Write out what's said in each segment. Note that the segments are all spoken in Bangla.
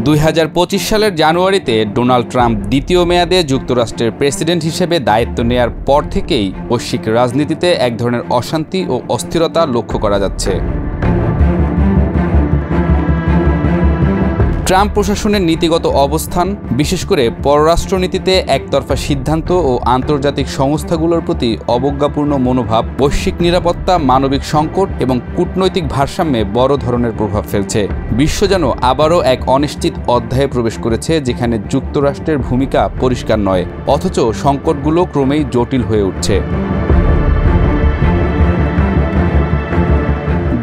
2025 সালের জানুয়ারিতে ডোনাল্ড ট্রাম্প দ্বিতীয় মেয়াদে যুক্তরাষ্ট্রের প্রেসিডেন্ট হিসেবে দায়িত্ব নেয়ার পর থেকেই বৈশ্বিক রাজনীতিতে এক ধরনের অশান্তি ও অস্থিরতা লক্ষ্য করা যাচ্ছে। ট্রাম্প প্রশাসনের নীতিগত অবস্থান, বিশেষ করে পররাষ্ট্রনীতিতে একতরফা সিদ্ধান্ত ও আন্তর্জাতিক সংস্থাগুলোর প্রতি অবজ্ঞাপূর্ণ মনোভাব, বৈশ্বিক নিরাপত্তা, মানবিক সংকট এবং কূটনৈতিক ভারসাম্যে বড় ধরনের প্রভাব ফেলছে। বিশ্ব যেন আবারও এক অনিশ্চিত অধ্যায়ে প্রবেশ করেছে, যেখানে যুক্তরাষ্ট্রের ভূমিকা পরিষ্কার নয়, অথচ সংকটগুলো ক্রমেই জটিল হয়ে উঠছে।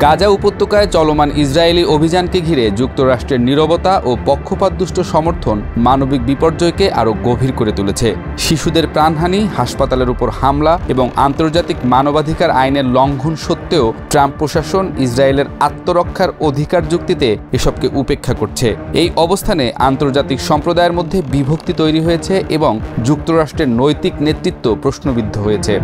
গাজা উপত্যকায় চলমান ইসরায়েলি অভিযানকে ঘিরে যুক্তরাষ্ট্রের নীরবতা ও পক্ষপাতদুষ্ট সমর্থন মানবিক বিপর্যয়কে আরও গভীর করে তুলেছে। শিশুদের প্রাণহানি, হাসপাতালের উপর হামলা এবং আন্তর্জাতিক মানবাধিকার আইনের লঙ্ঘন সত্ত্বেও ট্রাম্প প্রশাসন ইসরায়েলের আত্মরক্ষার অধিকার যুক্তিতে এসবকে উপেক্ষা করছে। এই অবস্থানে আন্তর্জাতিক সম্প্রদায়ের মধ্যে বিভক্তি তৈরি হয়েছে এবং যুক্তরাষ্ট্রের নৈতিক নেতৃত্ব প্রশ্নবিদ্ধ হয়েছে।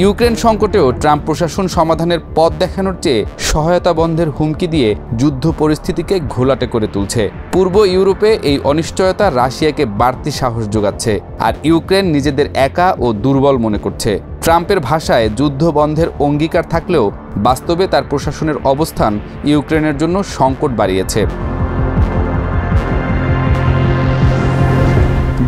ইউক্রেন সংকটেও ট্রাম্প প্রশাসন সমাধানের পথ দেখানোর চেয়ে সহায়তা বন্ধের হুমকি দিয়ে যুদ্ধ পরিস্থিতিকে ঘোলাটে করে তুলছে। পূর্ব ইউরোপে এই অনিশ্চয়তা রাশিয়াকে বাড়তি সাহস যোগাচ্ছে, আর ইউক্রেন নিজেদের একা ও দুর্বল মনে করছে। ট্রাম্পের ভাষায় যুদ্ধ বন্ধের অঙ্গীকার থাকলেও বাস্তবে তার প্রশাসনের অবস্থান ইউক্রেনের জন্য সংকট বাড়িয়েছে।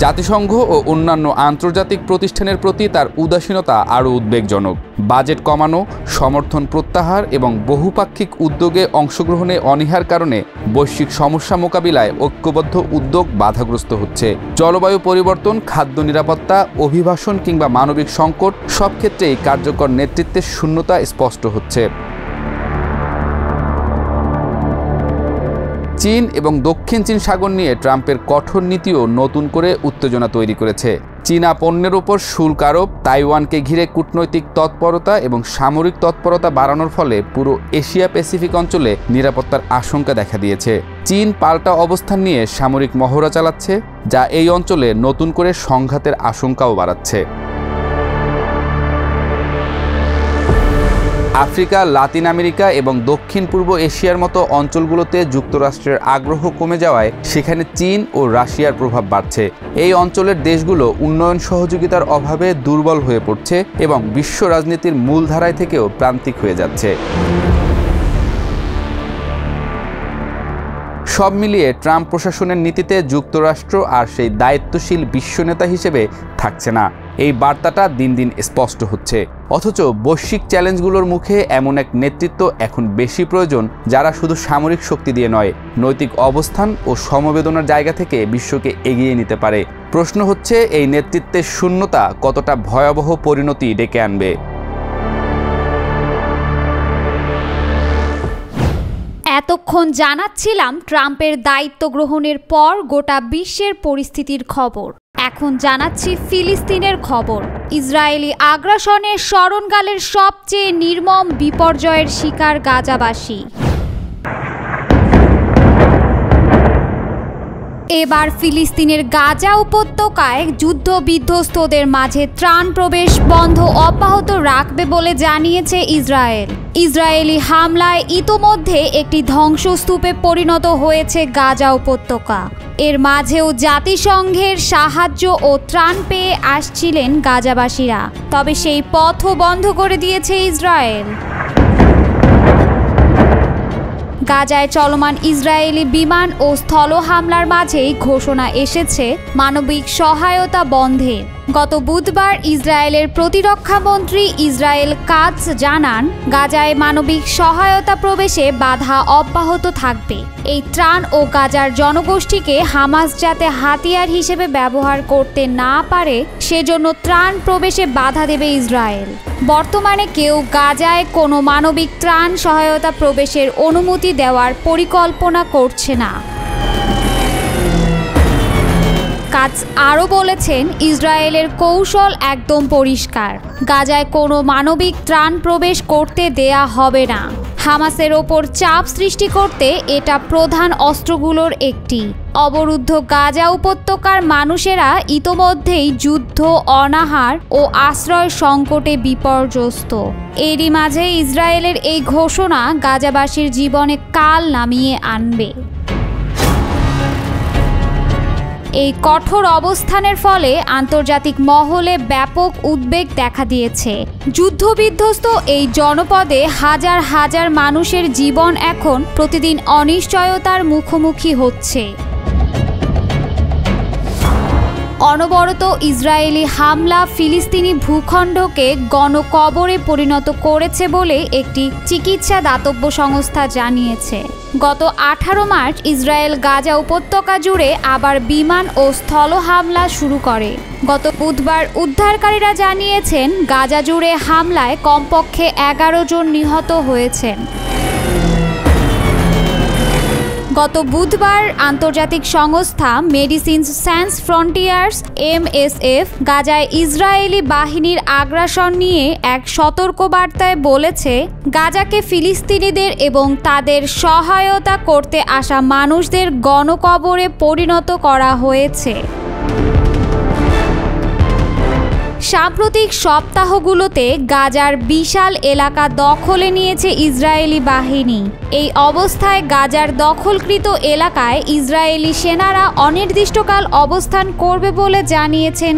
জাতিসংঘ ও অন্যান্য আন্তর্জাতিক প্রতিষ্ঠানের প্রতি তার উদাসীনতা আরও উদ্বেগজনক। বাজেট কমানো, সমর্থন প্রত্যাহার এবং বহুপাক্ষিক উদ্যোগে অংশগ্রহণে অনীহার কারণে বৈশ্বিক সমস্যা মোকাবিলায় ঐক্যবদ্ধ উদ্যোগ বাধাগ্রস্ত হচ্ছে। জলবায়ু পরিবর্তন, খাদ্য নিরাপত্তা, অভিবাসন কিংবা মানবিক সংকট, সব ক্ষেত্রেই কার্যকর নেতৃত্বের শূন্যতা স্পষ্ট হচ্ছে। চীন এবং দক্ষিণ চীন সাগর নিয়ে ট্রাম্পের কঠোর নীতিও নতুন করে উত্তেজনা তৈরি করেছে। চীনা পণ্যের উপর শুল্ক আরোপ, তাইওয়ানকে ঘিরে কূটনৈতিক তৎপরতা এবং সামরিক তৎপরতা বাড়ানোর ফলে পুরো এশিয়া প্যাসিফিক অঞ্চলে নিরাপত্তার আশঙ্কা দেখা দিয়েছে। চীন পাল্টা অবস্থান নিয়ে সামরিক মহড়া চালাচ্ছে, যা এই অঞ্চলে নতুন করে সংঘাতের আশঙ্কাও বাড়াচ্ছে। আফ্রিকা, লাতিন আমেরিকা এবং দক্ষিণ পূর্ব এশিয়ার মতো অঞ্চলগুলোতে যুক্তরাষ্ট্রের আগ্রহ কমে যাওয়ায় সেখানে চীন ও রাশিয়ার প্রভাব বাড়ছে। এই অঞ্চলের দেশগুলো উন্নয়ন সহযোগিতার অভাবে দুর্বল হয়ে পড়ছে এবং বিশ্ব রাজনীতির মূলধারায় থেকেও প্রান্তিক হয়ে যাচ্ছে। সব মিলিয়ে ট্রাম্প প্রশাসনের নীতিতে যুক্তরাষ্ট্র আর সেই দায়িত্বশীল বিশ্বনেতা হিসেবে থাকছে না। এই বার্তাটা দিন দিন স্পষ্ট হচ্ছে। অথচ বৈশ্বিক চ্যালেঞ্জগুলোর মুখে এমন এক নেতৃত্ব এখন বেশি প্রয়োজন, যারা শুধু সামরিক শক্তি দিয়ে নয়, নৈতিক অবস্থান ও সমবেদনার জায়গা থেকে বিশ্বকে এগিয়ে নিতে পারে। প্রশ্ন হচ্ছে, এই নেতৃত্বের শূন্যতা কতটা ভয়াবহ পরিণতি ডেকে আনবে। এতক্ষণ জানাচ্ছিলাম ট্রাম্পের দায়িত্ব গ্রহণের পর গোটা বিশ্বের পরিস্থিতির খবর। এখন জানাচ্ছি ফিলিস্তিনের খবর। ইসরায়েলি আগ্রাসনের স্মরণকালের সবচেয়ে নির্মম বিপর্যয়ের শিকার গাজাবাসী। এবার ফিলিস্তিনের গাজা উপত্যকায় যুদ্ধবিধ্বস্তদের মাঝে ত্রাণ প্রবেশ বন্ধ অব্যাহত রাখবে বলে জানিয়েছে ইসরায়েল। ইসরায়েলি হামলায় ইতোমধ্যে একটি ধ্বংসস্তূপে পরিণত হয়েছে গাজা উপত্যকা। এর মাঝেও জাতিসংঘের সাহায্য ও ত্রাণ পেয়ে আসছিলেন গাজাবাসীরা, তবে সেই পথও বন্ধ করে দিয়েছে ইসরায়েল। গাজায় চলমান ইসরায়েলি বিমান ও স্থল হামলার মাঝেই ঘোষণা এসেছে মানবিক সহায়তা বন্ধের। গত বুধবার ইসরায়েলের প্রতিরক্ষামন্ত্রী ইসরায়েল কাটজ জানান, গাজায় মানবিক সহায়তা প্রবেশে বাধা অব্যাহত থাকবে। এই ত্রাণ ও গাজার জনগোষ্ঠীকে হামাস যাতে হাতিয়ার হিসেবে ব্যবহার করতে না পারে, সেজন্য ত্রাণ প্রবেশে বাধা দেবে ইসরায়েল। বর্তমানে কেউ গাজায় কোনো মানবিক ত্রাণ সহায়তা প্রবেশের অনুমতি দেওয়ার পরিকল্পনা করছে না। কাটজ আরও বলেছেন, ইসরায়েলের কৌশল একদম পরিষ্কার, গাজায় কোনো মানবিক ত্রাণ প্রবেশ করতে দেয়া হবে না। হামাসের ওপর চাপ সৃষ্টি করতে এটা প্রধান অস্ত্রগুলোর একটি। অবরুদ্ধ গাজা উপত্যকার মানুষেরা ইতোমধ্যেই যুদ্ধ, অনাহার ও আশ্রয় সংকটে বিপর্যস্ত। এরই মাঝে ইসরায়েলের এই ঘোষণা গাজাবাসীর জীবনে কাল নামিয়ে আনবে। এই কঠোর অবস্থানের ফলে আন্তর্জাতিক মহলে ব্যাপক উদ্বেগ দেখা দিয়েছে। যুদ্ধবিধ্বস্ত এই জনপদে হাজার হাজার মানুষের জীবন এখন প্রতিদিন অনিশ্চয়তার মুখোমুখি হচ্ছে। অনবরত ইসরায়েলি হামলা ফিলিস্তিনি ভূখণ্ডকে গণকবরে পরিণত করেছে বলে একটি চিকিৎসা দাতব্য সংস্থা জানিয়েছে। গত 18 মার্চ ইসরায়েল গাজা উপত্যকা জুড়ে আবার বিমান ও স্থল হামলা শুরু করে। গত বুধবার উদ্ধারকারীরা জানিয়েছেন গাজা জুড়ে হামলায় কমপক্ষে 11 জন নিহত হয়েছেন। গত বুধবার আন্তর্জাতিক সংস্থা মেডিসিনস সায়েন্স ফ্রন্টিয়ার্স MSF গাজায় ইসরায়েলি বাহিনীর আগ্রাসন নিয়ে এক সতর্কবার্তায় বলেছে, গাজাকে ফিলিস্তিনিদের এবং তাদের সহায়তা করতে আসা মানুষদের গণকবরে পরিণত করা হয়েছে। সাম্প্রতিক সপ্তাহগুলোতে গাজার বিশাল এলাকা দখলে নিয়েছে ইসরায়েলি বাহিনী। এই অবস্থায় গাজার দখলকৃত এলাকায় ইসরায়েলি সেনারা অনির্দিষ্টকাল অবস্থান করবে বলে জানিয়েছেন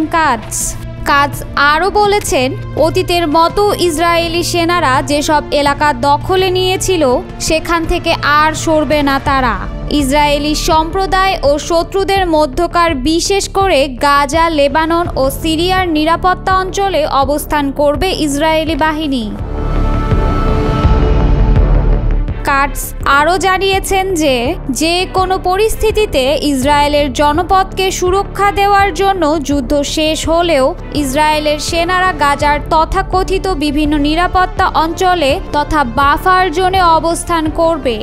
কাজ আরও বলেছেন, অতীতের মতো ইসরায়েলি সেনারা যেসব এলাকা দখলে নিয়েছিল সেখান থেকে আর সরবে না তারা। ইসরায়েলি সম্প্রদায় ও শত্রুদের মধ্যকার বিশেষ করে গাজা, লেবানন ও সিরিয়ার নিরাপত্তা অঞ্চলে অবস্থান করবে ইসরায়েলি বাহিনী। কাটস আরও জানিয়েছেন যে কোনো পরিস্থিতিতে ইসরায়েলের জনপদকে সুরক্ষা দেওয়ার জন্য যুদ্ধ শেষ হলেও ইসরায়েলের সেনারা গাজার তথাকথিত বিভিন্ন নিরাপত্তা অঞ্চলে তথা বাফার জোনে অবস্থান করবে।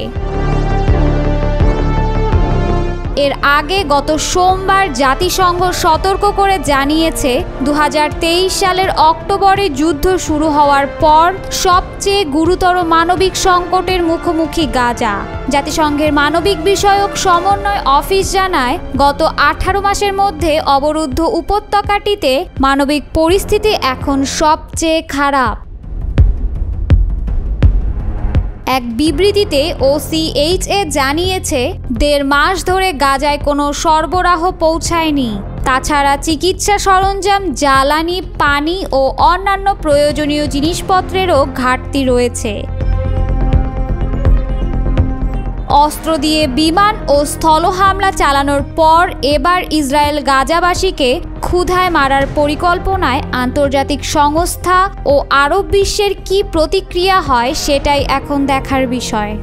এর আগে গত সোমবার জাতিসংঘ সতর্ক করে জানিয়েছে 2023 সালের অক্টোবরে যুদ্ধ শুরু হওয়ার পর সবচেয়ে গুরুতর মানবিক সংকটের মুখোমুখি গাজা। জাতিসংঘের মানবিক বিষয়ক সমন্বয় অফিস জানায়, গত 18 মাসের মধ্যে অবরুদ্ধ উপত্যকাটিতে মানবিক পরিস্থিতি এখন সবচেয়ে খারাপ। এক বিবৃতিতে OCHA জানিয়েছে, 1.5 মাস ধরে গাজায় কোনো সরবরাহ পৌঁছায়নি। তাছাড়া চিকিৎসা সরঞ্জাম, জ্বালানি, পানি ও অন্যান্য প্রয়োজনীয় জিনিসপত্রেরও ঘাটতি রয়েছে। অস্ত্র দিয়ে বিমান ও স্থল হামলা চালানোর পর এবার ইসরায়েল গাজাবাসীকে ক্ষুধায় মারার পরিকল্পনায় আন্তর্জাতিক সংস্থা ও আরব বিশ্বের কী প্রতিক্রিয়া হয় সেটাই এখন দেখার বিষয়।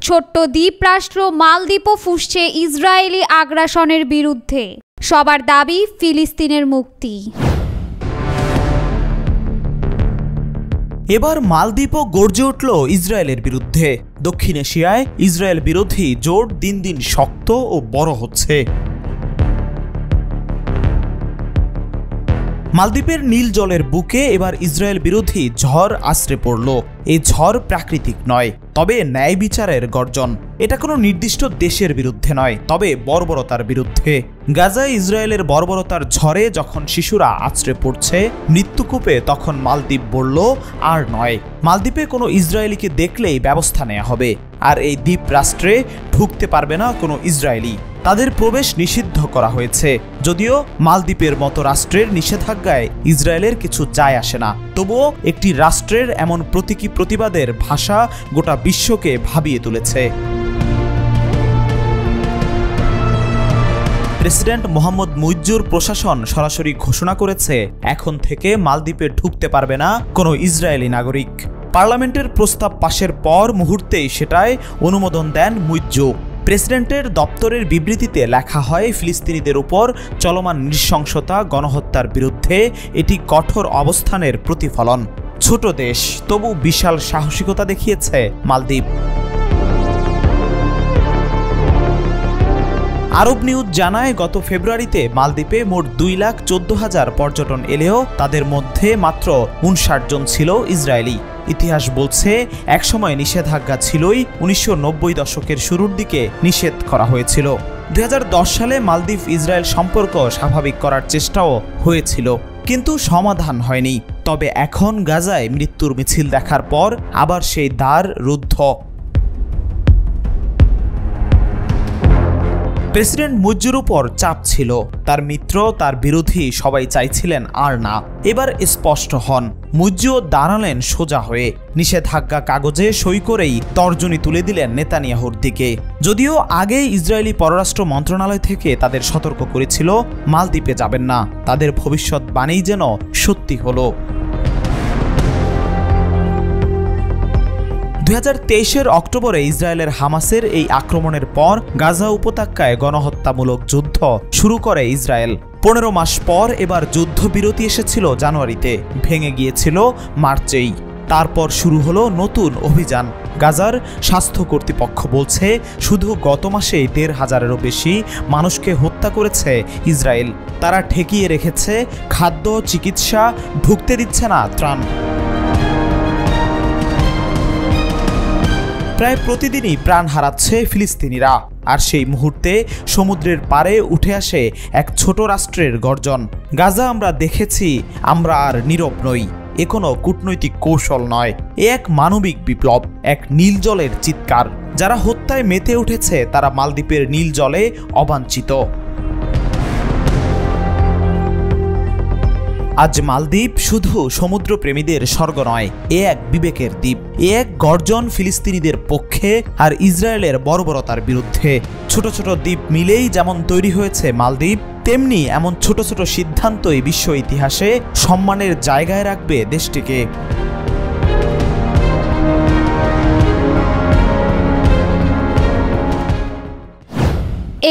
ছোট্ট দ্বীপরাষ্ট্র মালদ্বীপও ফুঁসছে ইসরায়েলি আগ্রাসনের বিরুদ্ধে। সবার দাবি ফিলিস্তিনের মুক্তি। এবার মালদ্বীপও গর্জে উঠল ইসরায়েলের বিরুদ্ধে। দক্ষিণ এশিয়ায় ইসরায়েল বিরোধী জোট দিন দিন শক্ত ও বড় হচ্ছে। মালদ্বীপের নীল জলের বুকে এবার ইসরায়েল বিরোধী ঝড় আছড়ে পড়ল। এই ঝড় প্রাকৃতিক নয়, তবে ন্যায় বিচারের গর্জন। এটা কোনো নির্দিষ্ট দেশের বিরুদ্ধে নয়, তবে বর্বরতার বিরুদ্ধে। গাজায় ইসরায়েলের বর্বরতার ঝড়ে যখন শিশুরা আছড়ে পড়ছে মৃত্যুকূপে, তখন মালদ্বীপ বলল আর নয়। মালদ্বীপে কোনো ইসরায়েলিকে দেখলেই ব্যবস্থা নেওয়া হবে, আর এই দ্বীপ রাষ্ট্রে ঢুকতে পারবে না কোনো ইসরায়েলি। তাদের প্রবেশ নিষিদ্ধ করা হয়েছে। যদিও মালদ্বীপের মতো রাষ্ট্রের নিষেধাজ্ঞায় ইসরায়েলের কিছু যায় আসে না, তবুও একটি রাষ্ট্রের এমন প্রতীকী প্রতিবাদের ভাষা গোটা বিশ্বকে ভাবিয়ে তুলেছে। প্রেসিডেন্ট মোহাম্মদ মুইজ্জুর প্রশাসন সরাসরি ঘোষণা করেছে, এখন থেকে মালদ্বীপে ঢুকতে পারবে না কোনো ইসরায়েলি নাগরিক। পার্লামেন্টের প্রস্তাব পাশের পর মুহূর্তেই সেটায় অনুমোদন দেন মুইজ্জু। প্রেসিডেন্টের দপ্তরের বিবৃতিতে লেখা হয়, ফিলিস্তিনিদের উপর চলমান নৃশংসতা, গণহত্যার বিরুদ্ধে এটি কঠোর অবস্থানের প্রতিফলন। ছোট দেশ, তবু বিশাল সাহসিকতা দেখিয়েছে মালদ্বীপ। আরব নিউজ জানায়, গত ফেব্রুয়ারিতে মালদ্বীপে মোট 2,14,000 পর্যটন এলেও তাদের মধ্যে মাত্র 59 জন ছিল ইসরায়েলি। ইতিহাস বলছে, একসময় নিষেধাজ্ঞা ছিলই, 1990 দশকের শুরুর দিকে নিষেধ করা হয়েছিল। 2010 সালে মালদ্বীপ ইসরায়েল সম্পর্ক স্বাভাবিক করার চেষ্টাও হয়েছিল, কিন্তু সমাধান হয়নি। তবে এখন গাজায় মৃত্যুর মিছিল দেখার পর আবার সেই দ্বার রুদ্ধ। প্রেসিডেন্ট মুর্জির উপর চাপ ছিল, তার মিত্র, তার বিরোধী সবাই চাইছিলেন আর না। এবার স্পষ্ট হন, মুর্জিও দাঁড়ালেন সোজা হয়ে, নিষেধাজ্ঞা কাগজে সই করেই তর্জনী তুলে দিলেন নেতানিয়াহুর দিকে। যদিও আগেই ইসরায়েলি পররাষ্ট্র মন্ত্রণালয় থেকে তাদের সতর্ক করেছিল, মালদ্বীপে যাবেন না। তাদের ভবিষ্যৎবাণী যেন সত্যি হলো। 2023 অক্টোবরে ইসরায়েলের হামাসের এই আক্রমণের পর গাজা উপত্যকায় গণহত্যামূলক যুদ্ধ শুরু করে ইসরায়েল। 15 মাস পর এবার যুদ্ধবিরতি এসেছিল জানুয়ারিতে, ভেঙে গিয়েছিল মার্চেই। তারপর শুরু হলো নতুন অভিযান। গাজার স্বাস্থ্য কর্তৃপক্ষ বলছে, শুধু গত মাসেই 1,500-এরও বেশি মানুষকে হত্যা করেছে ইসরায়েল। তারা ঠেকিয়ে রেখেছে খাদ্য, চিকিৎসা, ঢুকতে দিচ্ছে না ত্রাণ। প্রায় প্রতিদিনই প্রাণ হারাচ্ছে ফিলিস্তিনিরা, আর সেই মুহূর্তে সমুদ্রের পাড়ে উঠে আসে এক ছোট রাষ্ট্রের গর্জন। গাজা আমরা দেখেছি, আমরা আর নীরব নই। এ কোনো কূটনৈতিক কৌশল নয়, এ এক মানবিক বিপ্লব, এক নীল জলের চিৎকার। যারা হত্যায় মেতে উঠেছে তারা মালদ্বীপের নীল জলে অবাঞ্ছিত। আজ মালদ্বীপ শুধু সমুদ্রপ্রেমীদের স্বর্গ নয়, এ এক বিবেকের দ্বীপ, এ এক গর্জন ফিলিস্তিনিদের পক্ষে আর ইসরায়েলের বর্বরতার বিরুদ্ধে। ছোট ছোট দ্বীপ মিলেই যেমন তৈরি হয়েছে মালদ্বীপ, তেমনি এমন ছোট ছোট সিদ্ধান্তই বিশ্ব ইতিহাসে সম্মানের জায়গায় রাখবে দেশটিকে।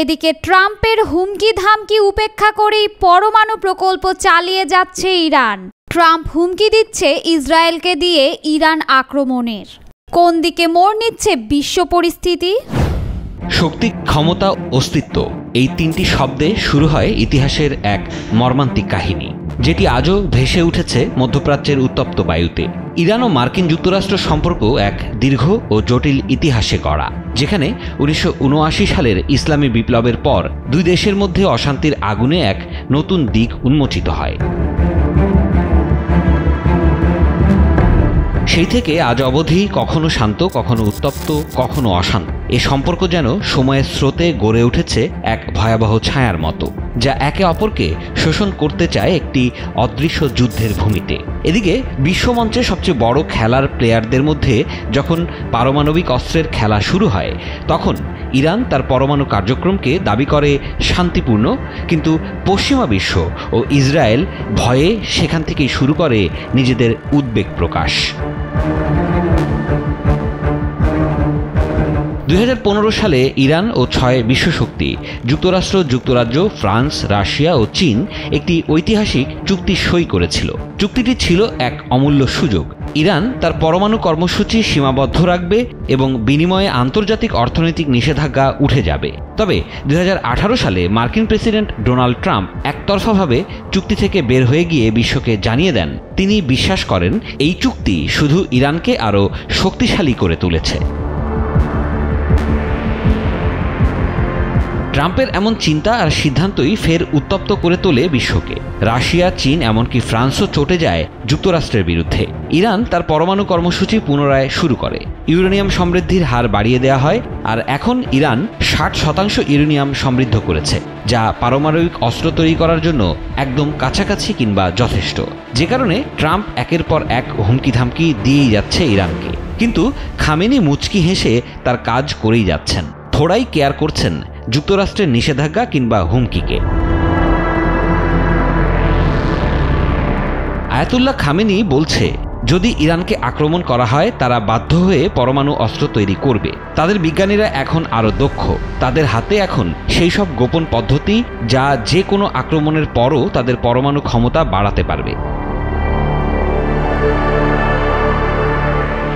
এদিকে ট্রাম্পের হুমকি ধামকি উপেক্ষা করেই পরমাণু প্রকল্প চালিয়ে যাচ্ছে ইরান। ট্রাম্প হুমকি দিচ্ছে ইসরায়েলকে দিয়ে ইরান আক্রমণের। কোন দিকে মোড় নিচ্ছে বিশ্ব পরিস্থিতি? শক্তি, ক্ষমতা, অস্তিত্ব, এই তিনটি শব্দে শুরু হয় ইতিহাসের এক মর্মান্তিক কাহিনী, যেটি আজও ভেসে উঠেছে মধ্যপ্রাচ্যের উত্তপ্ত বায়ুতে। ইরান ও মার্কিন যুক্তরাষ্ট্র সম্পর্ক এক দীর্ঘ ও জটিল ইতিহাসে গড়া, যেখানে 1979 সালের ইসলামী বিপ্লবের পর দুই দেশের মধ্যে অশান্তির আগুনে এক নতুন দিক উন্মোচিত হয়। সেই থেকে আজ অবধি কখনো শান্ত, কখনো উত্তপ্ত, কখনো অশান্ত এ সম্পর্ক যেন সময়ের স্রোতে গড়ে উঠেছে এক ভয়াবহ ছায়ার মতো, যা একে অপরকে শোষণ করতে চায় একটি অদৃশ্য যুদ্ধের ভূমিতে। এদিকে বিশ্বমঞ্চে সবচেয়ে বড় খেলার প্লেয়ারদের মধ্যে যখন পারমাণবিক অস্ত্রের খেলা শুরু হয়, তখন ইরান তার পরমাণু কার্যক্রমকে দাবি করে শান্তিপূর্ণ, কিন্তু পশ্চিমা বিশ্ব ও ইসরায়েল ভয়ে সেখান থেকেই শুরু করে নিজেদের উদ্বেগ প্রকাশ। 2015 সালে ইরান ও 6 বিশ্বশক্তি যুক্তরাষ্ট্র, যুক্তরাজ্য, ফ্রান্স, রাশিয়া ও চীন একটি ঐতিহাসিক চুক্তি সই করেছিল। চুক্তিটি ছিল এক অমূল্য সুযোগ। ইরান তার পরমাণু কর্মসূচি সীমাবদ্ধ রাখবে এবং বিনিময়ে আন্তর্জাতিক অর্থনৈতিক নিষেধাজ্ঞা উঠে যাবে। তবে 2018 সালে মার্কিন প্রেসিডেন্ট ডোনাল্ড ট্রাম্প একতরফাভাবে চুক্তি থেকে বের হয়ে গিয়ে বিশ্বকে জানিয়ে দেন, তিনি বিশ্বাস করেন এই চুক্তি শুধু ইরানকে আরও শক্তিশালী করে তুলেছে। ট্রাম্পের এমন চিন্তা আর সিদ্ধান্তই ফের উত্তপ্ত করে তোলে বিশ্বকে। রাশিয়া, চীন, এমনকি ফ্রান্সও চটে যায় যুক্তরাষ্ট্রের বিরুদ্ধে। ইরান তার পরমাণু কর্মসূচি পুনরায় শুরু করে, ইউরেনিয়াম সমৃদ্ধির হার বাড়িয়ে দেওয়া হয়, আর এখন ইরান 60% ইউরেনিয়াম সমৃদ্ধ করেছে, যা পারমাণবিক অস্ত্র তৈরি করার জন্য একদম কাছাকাছি কিংবা যথেষ্ট। যে কারণে ট্রাম্প একের পর এক হুমকি ধামকি দিয়েই যাচ্ছে ইরানকে, কিন্তু খামেনি মুচকি হেসে তার কাজ করেই যাচ্ছেন, থোড়াই কেয়ার করছেন যুক্তরাষ্ট্রের নিষেধাজ্ঞা কিংবা হুমকিকে। আয়াতুল্লাহ খামেনি বলছে, যদি ইরানকে আক্রমণ করা হয় তারা বাধ্য হয়ে পরমাণু অস্ত্র তৈরি করবে। তাদের বিজ্ঞানীরা এখন আরও দক্ষ, তাদের হাতে এখন সেই সব গোপন পদ্ধতি যা যে কোনো আক্রমণের পরও তাদের পরমাণু ক্ষমতা বাড়াতে পারবে।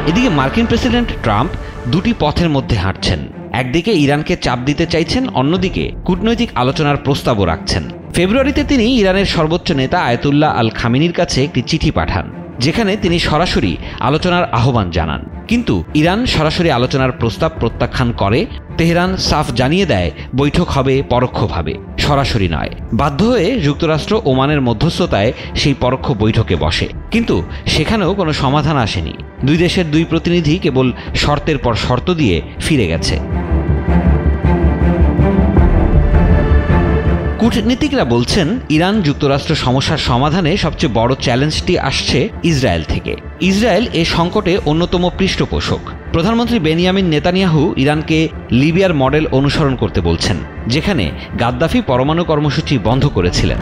এদিকে মার্কিন প্রেসিডেন্ট ট্রাম্প দুটি পথের মধ্যে হাঁটছেন। একদিকে ইরানকে চাপ দিতে চাইছেন, অন্যদিকে কূটনৈতিক আলোচনার প্রস্তাবও রাখছেন। ফেব্রুয়ারিতে তিনি ইরানের সর্বোচ্চ নেতা আয়াতুল্লাহ আল খামেনির কাছে একটি চিঠি পাঠান, যেখানে তিনি সরাসরি আলোচনার আহ্বান জানান। কিন্তু ইরান সরাসরি আলোচনার প্রস্তাব প্রত্যাখ্যান করে। তেহরান সাফ জানিয়ে দেয় বৈঠক হবে পরোক্ষভাবে, সরাসরি নয়। বাধ্য হয়ে যুক্তরাষ্ট্র ওমানের মধ্যস্থতায় সেই পরোক্ষ বৈঠকে বসে, কিন্তু সেখানেও কোনো সমাধান আসেনি। দুই দেশের দুই প্রতিনিধি কেবল শর্তের পর শর্ত দিয়ে ফিরে গেছে। কূটনীতিকরা বলছেন ইরান যুক্তরাষ্ট্র সমস্যার সমাধানে সবচেয়ে বড় চ্যালেঞ্জটি আসছে ইসরায়েল থেকে। ইসরায়েল এ সংকটে অন্যতম পৃষ্ঠপোষক। প্রধানমন্ত্রী বেনিয়ামিন নেতানিয়াহু ইরানকে লিবিয়ার মডেল অনুসরণ করতে বলছেন, যেখানে গাদ্দাফি পরমাণু কর্মসূচি বন্ধ করেছিলেন।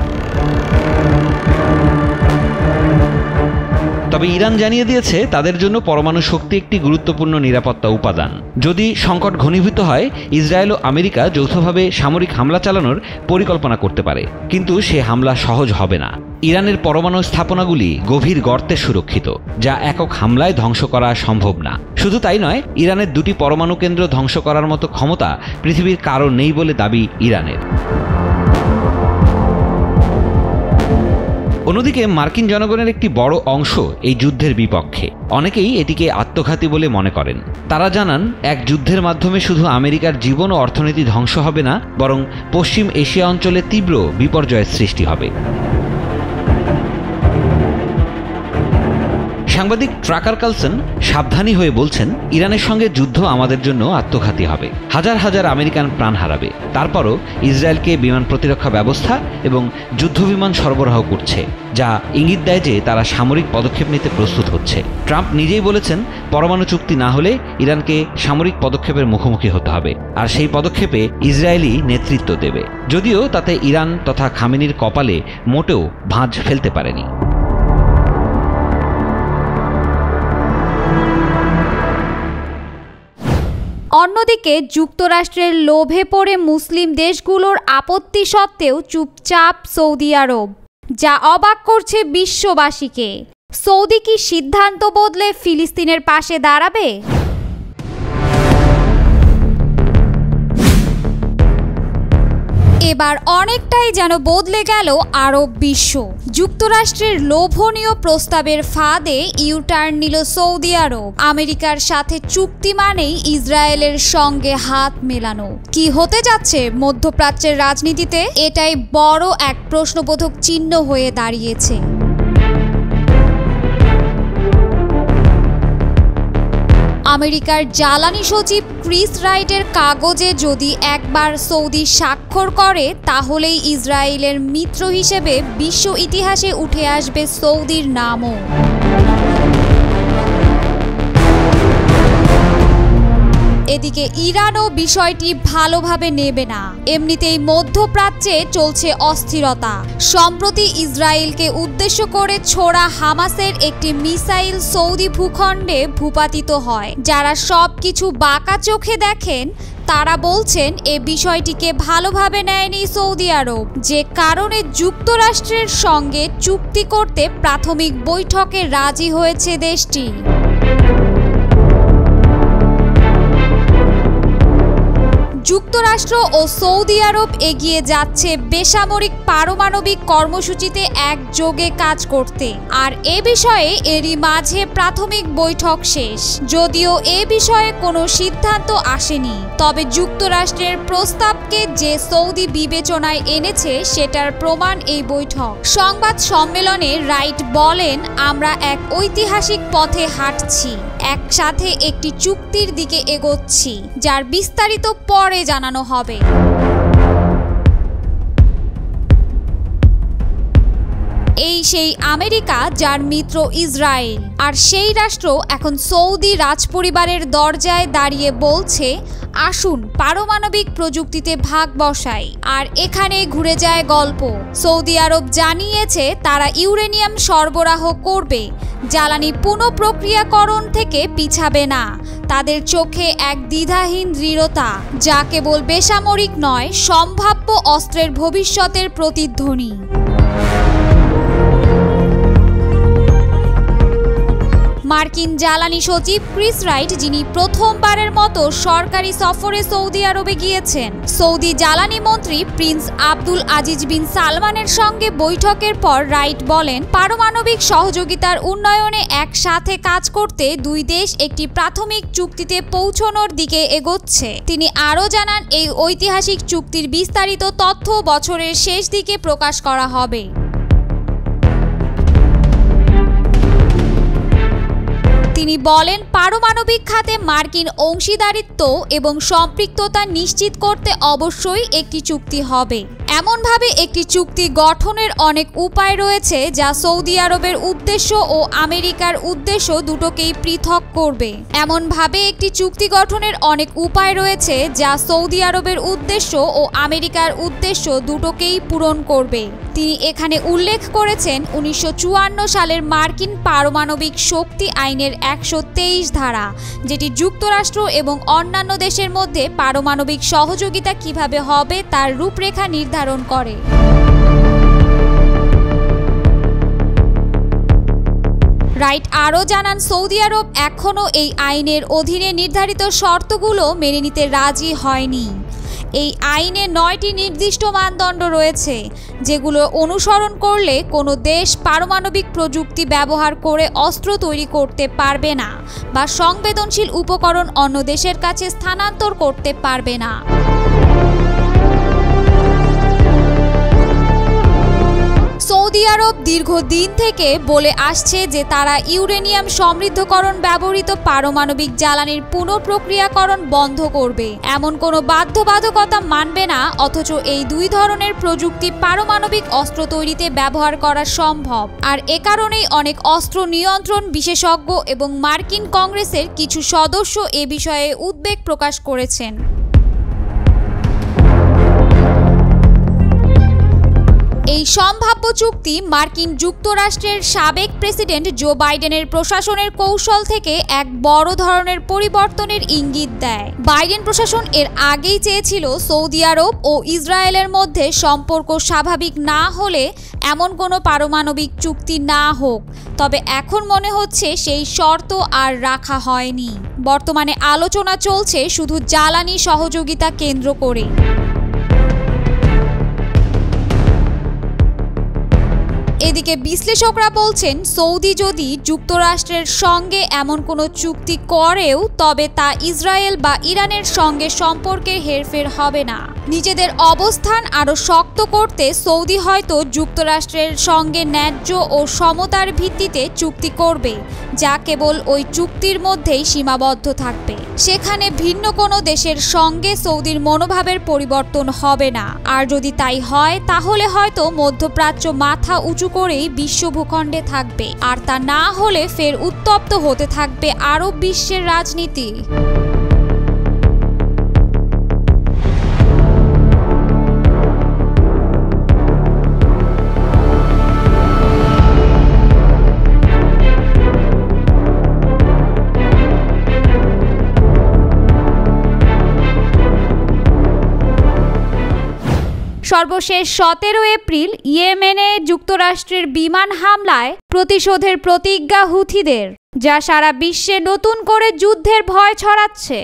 তবে ইরান জানিয়ে দিয়েছে তাদের জন্য পরমাণু শক্তি একটি গুরুত্বপূর্ণ নিরাপত্তা উপাদান। যদি সংকট ঘনীভূত হয়, ইসরায়েল ও আমেরিকা যৌথভাবে সামরিক হামলা চালানোর পরিকল্পনা করতে পারে, কিন্তু সে হামলা সহজ হবে না। ইরানের পরমাণু স্থাপনাগুলি গভীর গর্তে সুরক্ষিত, যা একক হামলায় ধ্বংস করা সম্ভব না। শুধু তাই নয়, ইরানের দুটি পরমাণু কেন্দ্র ধ্বংস করার মতো ক্ষমতা পৃথিবীর কারো নেই বলে দাবি ইরানের। অন্যদিকে মার্কিন জনগণের একটি বড় অংশ এই যুদ্ধের বিপক্ষে। অনেকেই এটিকে আত্মঘাতী বলে মনে করেন। তারা জানান, এক যুদ্ধের মাধ্যমে শুধু আমেরিকার জীবন ও অর্থনীতি ধ্বংস হবে না, বরং পশ্চিম এশিয়া অঞ্চলে তীব্র বিপর্যয়ের সৃষ্টি হবে। সাংবাদিক ট্রাকার কালসন সাবধানী হয়ে বলছেন, ইরানের সঙ্গে যুদ্ধ আমাদের জন্য আত্মঘাতী হবে। হাজার হাজার আমেরিকান প্রাণ হারাবে। তারপরও ইসরায়েলকে বিমান প্রতিরক্ষা ব্যবস্থা এবং যুদ্ধবিমান সরবরাহ করছে, যা ইঙ্গিত দেয় যে তারা সামরিক পদক্ষেপ নিতে প্রস্তুত হচ্ছে। ট্রাম্প নিজেই বলেছেন, পরমাণু চুক্তি না হলে ইরানকে সামরিক পদক্ষেপের মুখোমুখি হতে হবে, আর সেই পদক্ষেপে ইসরায়েলি নেতৃত্ব দেবে। যদিও তাতে ইরান তথা খামেনির কপালে মোটেও ভাঁজ ফেলতে পারেনি। অন্যদিকে যুক্তরাষ্ট্রের লোভে পড়ে মুসলিম দেশগুলোর আপত্তি সত্ত্বেও চুপচাপ সৌদি আরব, যা অবাক করছে বিশ্ববাসীকে। সৌদি কি সিদ্ধান্ত বদলে ফিলিস্তিনের পাশে দাঁড়াবে? এবার অনেকটাই যেন বদলে গেল আরব বিশ্ব। যুক্তরাষ্ট্রের লোভনীয় প্রস্তাবের ফাঁদে ইউটার্ন নিল সৌদি আরব। আমেরিকার সাথে চুক্তি মানেই ইসরায়েলের সঙ্গে হাত মেলানো। কি হতে যাচ্ছে মধ্যপ্রাচ্যের রাজনীতিতে? এটাই বড় এক প্রশ্নবোধক চিহ্ন হয়ে দাঁড়িয়েছে। আমেরিকার জ্বালানি সচিব ক্রিস রাইটের কাগজে যদি একবার সৌদি স্বাক্ষর করে, তাহলেই ইসরায়েলের মিত্র হিসেবে বিশ্ব ইতিহাসে উঠে আসবে সৌদির নামও। এদিকে ইরানও বিষয়টি ভালোভাবে নেবে না। এমনিতেই মধ্যপ্রাচ্যে চলছে অস্থিরতা। সম্প্রতি ইসরায়েলকে উদ্দেশ্য করে ছোড়া হামাসের একটি মিসাইল সৌদি ভূখণ্ডে ভূপাতিত হয়। যারা সবকিছু বাঁকা চোখে দেখেন, তারা বলছেন এ বিষয়টিকে ভালোভাবে নেয়নি সৌদি আরব, যে কারণে যুক্তরাষ্ট্রের সঙ্গে চুক্তি করতে প্রাথমিক বৈঠকে রাজি হয়েছে দেশটি। যুক্তরাষ্ট্র ও সৌদি আরব এগিয়ে যাচ্ছে বেসামরিক পারমাণবিক কর্মসূচিতে একযোগে কাজ করতে। আর এ বিষয়ে এরই মাঝে প্রাথমিক বৈঠক শেষ। যদিও এ বিষয়ে কোনো সিদ্ধান্ত আসেনি, তবে যুক্তরাষ্ট্রের প্রস্তাবকে যে সৌদি বিবেচনায় এনেছে সেটার প্রমাণ এই বৈঠক। সংবাদ সম্মেলনে রাইট বলেন, আমরা এক ঐতিহাসিক পথে হাঁটছি, একসাথে একটি চুক্তির দিকে এগোচ্ছি, যার বিস্তারিত পরে জানানো হবে। এই সেই আমেরিকা যার মিত্র ইসরায়েল, আর সেই রাষ্ট্র এখন সৌদি রাজপরিবারের দরজায় দাঁড়িয়ে বলছে, আসুন পারমাণবিক প্রযুক্তিতে ভাগ বসাই। আর এখানে ঘুরে যায় গল্প। সৌদি আরব জানিয়েছে তারা ইউরেনিয়াম সরবরাহ করবে, জ্বালানি পুনঃপ্রক্রিয়াকরণ থেকে পিছাবে না। তাদের চোখে এক দ্বিধাহীন দৃঢ়তা, যা কেবল বেসামরিক নয়, সম্ভাব্য অস্ত্রের ভবিষ্যতের প্রতিধ্বনি। মার্কিন জ্বালানি সচিব ক্রিস রাইট, যিনি প্রথমবারের মতো সরকারি সফরে সৌদি আরবে গিয়েছেন, সৌদি জ্বালানি মন্ত্রী প্রিন্স আব্দুল আজিজ বিন সালমানের সঙ্গে বৈঠকের পর রাইট বলেন, পারমাণবিক সহযোগিতার উন্নয়নে একসাথে কাজ করতে দুই দেশ একটি প্রাথমিক চুক্তিতে পৌঁছানোর দিকে এগোচ্ছে। তিনি আরও জানান, এই ঐতিহাসিক চুক্তির বিস্তারিত তথ্য বছরের শেষ দিকে প্রকাশ করা হবে। তিনি বলেন, পারমাণবিক খাতে মার্কিন অংশীদারিত্ব এবং সম্পৃক্ততা নিশ্চিত করতে অবশ্যই একটি চুক্তি হবে। এমনভাবে একটি চুক্তি গঠনের অনেক উপায় রয়েছে যা সৌদি আরবের উদ্দেশ্য ও আমেরিকার উদ্দেশ্য দুটোকেই পৃথক করবে। এমনভাবে একটি চুক্তি গঠনের অনেক উপায় রয়েছে যা সৌদি আরবের উদ্দেশ্য ও আমেরিকার উদ্দেশ্য দুটোকেই পূরণ করবে। তিনি এখানে উল্লেখ করেছেন 1954 সালের মার্কিন পারমাণবিক শক্তি আইনের 123 ধারা, যেটি যুক্তরাষ্ট্র এবং অন্যান্য দেশের মধ্যে পারমাণবিক সহযোগিতা কিভাবে হবে তার রূপরেখা নির্ধারণ করে। রাইট আরও জানান, সৌদি আরব এখনও এই আইনের অধীনে নির্ধারিত শর্তগুলো মেনে নিতে রাজি হয়নি। এই আইনে 9টি নির্দিষ্ট মানদণ্ড রয়েছে, যেগুলো অনুসরণ করলে কোনো দেশ পারমাণবিক প্রযুক্তি ব্যবহার করে অস্ত্র তৈরি করতে পারবে না বা সংবেদনশীল উপকরণ অন্য দেশের কাছে স্থানান্তর করতে পারবে না। সৌদি আরব দীর্ঘদিন থেকে বলে আসছে যে তারা ইউরেনিয়াম সমৃদ্ধকরণ ব্যবহৃত পারমাণবিক জ্বালানির পুনঃপ্রক্রিয়াকরণ বন্ধ করবে, এমন কোনো বাধ্যবাধকতা মানবে না। অথচ এই দুই ধরনের প্রযুক্তি পারমাণবিক অস্ত্র তৈরিতে ব্যবহার করা সম্ভব। আর এ কারণেই অনেক অস্ত্র নিয়ন্ত্রণ বিশেষজ্ঞ এবং মার্কিন কংগ্রেসের কিছু সদস্য এ বিষয়ে উদ্বেগ প্রকাশ করেছেন। এই সম্ভাব্য চুক্তি মার্কিন যুক্তরাষ্ট্রের সাবেক প্রেসিডেন্ট জো বাইডেনের প্রশাসনের কৌশল থেকে এক বড় ধরনের পরিবর্তনের ইঙ্গিত দেয়। বাইডেন প্রশাসন এর আগেই চেয়েছিল সৌদি আরব ও ইসরায়েলের মধ্যে সম্পর্ক স্বাভাবিক না হলে এমন কোনো পারমাণবিক চুক্তি না হোক, তবে এখন মনে হচ্ছে সেই শর্ত আর রাখা হয়নি। বর্তমানে আলোচনা চলছে শুধু জ্বালানি সহযোগিতা কেন্দ্র করে। এদিকে বিশ্লেষকরা বলছেন, সৌদি যদি যুক্তরাষ্ট্রের সঙ্গে এমন কোনো চুক্তি করেও তবে তা ইসরায়েল বা ইরানের সঙ্গে সম্পর্কের হেরফের হবে না। নিজেদের অবস্থান আরও শক্ত করতে সৌদি হয়তো যুক্তরাষ্ট্রের সঙ্গে ন্যায্য ও সমতার ভিত্তিতে চুক্তি করবে, যা কেবল ওই চুক্তির মধ্যেই সীমাবদ্ধ থাকবে। সেখানে ভিন্ন কোনো দেশের সঙ্গে সৌদির মনোভাবের পরিবর্তন হবে না। আর যদি তাই হয় তাহলে হয়তো মধ্যপ্রাচ্য মাথা উঁচু করেই বিশ্ব ভূখণ্ডে থাকবে, আর তা না হলে ফের উত্তপ্ত হতে থাকবে আরব বিশ্বের রাজনীতি। সর্বশেষ 17 এপ্রিল ইয়েমেনে যুক্তরাষ্ট্রের বিমান হামলায় প্রতিশোধের প্রতিজ্ঞা হুথিদের, যা সারা বিশ্বে নতুন করে যুদ্ধের ভয় ছড়াচ্ছে।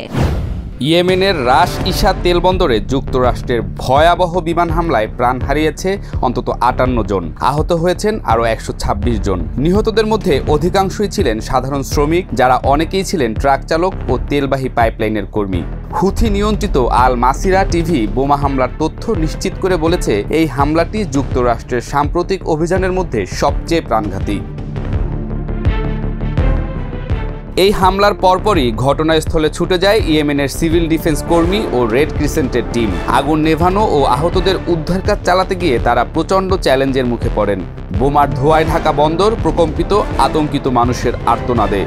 ইয়েমেনের রাস ইসা তেলবন্দরে যুক্তরাষ্ট্রের ভয়াবহ বিমান হামলায় প্রাণ হারিয়েছে অন্তত 58 জন, আহত হয়েছেন আরও 126 জন। নিহতদের মধ্যে অধিকাংশই ছিলেন সাধারণ শ্রমিক, যারা অনেকেই ছিলেন ট্রাক চালক ও তেলবাহী পাইপলাইনের কর্মী। হুথি নিয়ন্ত্রিত আল মাসিরা টিভি বোমা হামলার তথ্য নিশ্চিত করে বলেছে, এই হামলাটি যুক্তরাষ্ট্রের সাম্প্রতিক অভিযানের মধ্যে সবচেয়ে প্রাণঘাতী। এই হামলার পরপরই ঘটনাস্থলে ছুটে যায় ইয়েমেনের সিভিল ডিফেন্স কর্মী ও রেড ক্রিসেন্টের টিম। আগুন নেভানো ও আহতদের উদ্ধার কাজ চালাতে গিয়ে তারা প্রচণ্ড চ্যালেঞ্জের মুখে পড়েন। বোমার ধোঁয়ায় ঢাকা বন্দর প্রকম্পিত, আতঙ্কিত মানুষের আর্তনাদে।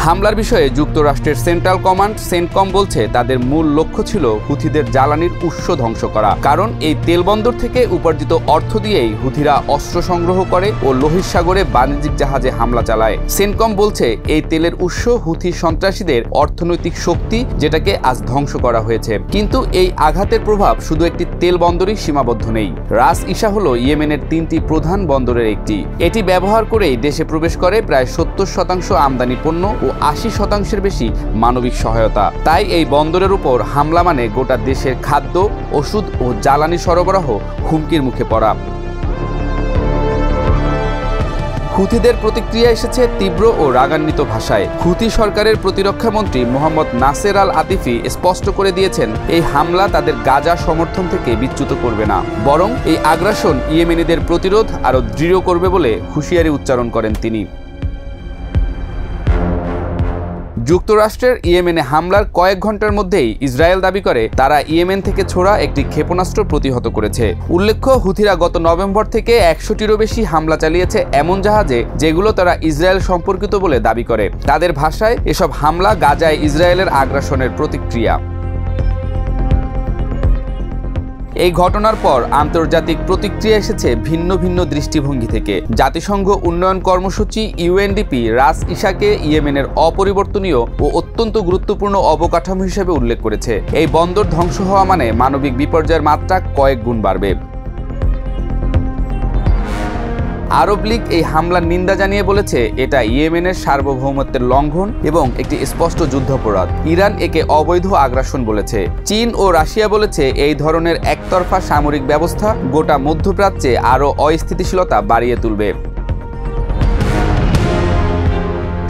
হামলার বিষয়ে যুক্তরাষ্ট্রের সেন্ট্রাল কমান্ড সেন্টকম বলছে তাদের মূল লক্ষ্য ছিল হুথিদের জ্বালানির উৎস ধ্বংস করা, কারণ এই তেল বন্দর থেকে উপার্জিত অর্থ দিয়েই হুথিরা অস্ত্র সংগ্রহ করে ও লোহিত সাগরে বাণিজ্যিক জাহাজে হামলা চালায়। সেন্টকম বলছে এই তেলের উৎস হুথি সন্ত্রাসীদের অর্থনৈতিক শক্তি, যেটাকে আজ ধ্বংস করা হয়েছে। কিন্তু এই আঘাতের প্রভাব শুধু একটি তেল বন্দরই সীমাবদ্ধ নেই। রাস ইসা হলো ইয়েমেনের 3টি প্রধান বন্দরের একটি। এটি ব্যবহার করেই দেশে প্রবেশ করে প্রায় 70% আমদানি পণ্য ও 80% বেশি মানবিক সহায়তা। তাই এই বন্দরের উপর হামলা মানে গোটা দেশের খাদ্য, ওষুধ ও জ্বালানি সরবরাহ হুমকির মুখে পড়া। হুথিদের প্রতিক্রিয়া এসেছে তীব্র ও রাগান্বিত ভাষায়। হুথি সরকারের প্রতিরক্ষা মন্ত্রী মোহাম্মদ নাসের আল আতিফি স্পষ্ট করে দিয়েছেন, এই হামলা তাদের গাজা সমর্থন থেকে বিচ্যুত করবে না, বরং এই আগ্রাসন ইয়েমেনিদের প্রতিরোধ আরও দৃঢ় করবে বলে হুঁশিয়ারি উচ্চারণ করেন তিনি। যুক্তরাষ্ট্রের ইয়েমেনে হামলার কয়েক ঘন্টার মধ্যেই ইসরায়েল দাবি করে তারা ইয়েমেন থেকে ছোড়া একটি ক্ষেপণাস্ত্র প্রতিহত করেছে। উল্লেখ্য, হুথিরা গত নভেম্বর থেকে 100টিরও বেশি হামলা চালিয়েছে এমন জাহাজে যেগুলো তারা ইসরায়েল সম্পর্কিত বলে দাবি করে। তাদের ভাষায় এসব হামলা গাজায় ইসরায়েলের আগ্রাসনের প্রতিক্রিয়া। এই ঘটনার পর আন্তর্জাতিক প্রতিক্রিয়া এসেছে ভিন্ন ভিন্ন দৃষ্টিভঙ্গি থেকে। জাতিসংঘ উন্নয়ন কর্মসূচি ইউএনডিপি রাস ইসাকে ইয়েমেনের অপরিবর্তনীয় ও অত্যন্ত গুরুত্বপূর্ণ অবকাঠামো হিসেবে উল্লেখ করেছে। এই বন্দর ধ্বংস হওয়া মানে মানবিক বিপর্যয়ের মাত্রা কয়েক গুণ বাড়বে। আরব লীগ এই হামলার নিন্দা জানিয়ে বলেছে এটা ইয়েমেনের সার্বভৌমত্বের লঙ্ঘন এবং একটি স্পষ্ট যুদ্ধাপরাধ। ইরান একে অবৈধ আগ্রাসন বলেছে। চীন ও রাশিয়া বলেছে এই ধরনের একতরফা সামরিক ব্যবস্থা গোটা মধ্যপ্রাচ্যে আরও অস্থিতিশীলতা বাড়িয়ে তুলবে।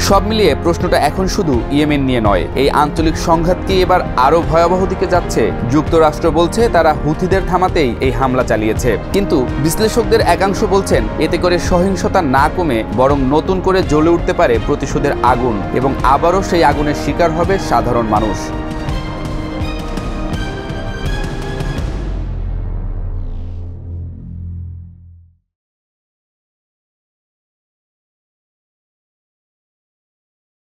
সব মিলিয়ে প্রশ্নটা এখন শুধু ইয়েমেন নিয়ে নয়, এই আঞ্চলিক সংঘাত কি এবার আরও ভয়াবহ দিকে যাচ্ছে? যুক্তরাষ্ট্র বলছে তারা হুথিদের থামাতেই এই হামলা চালিয়েছে, কিন্তু বিশ্লেষকদের একাংশ বলছেন এতে করে সহিংসতা না কমে বরং নতুন করে জ্বলে উঠতে পারে প্রতিশোধের আগুন এবং আবারও সেই আগুনের শিকার হবে সাধারণ মানুষ।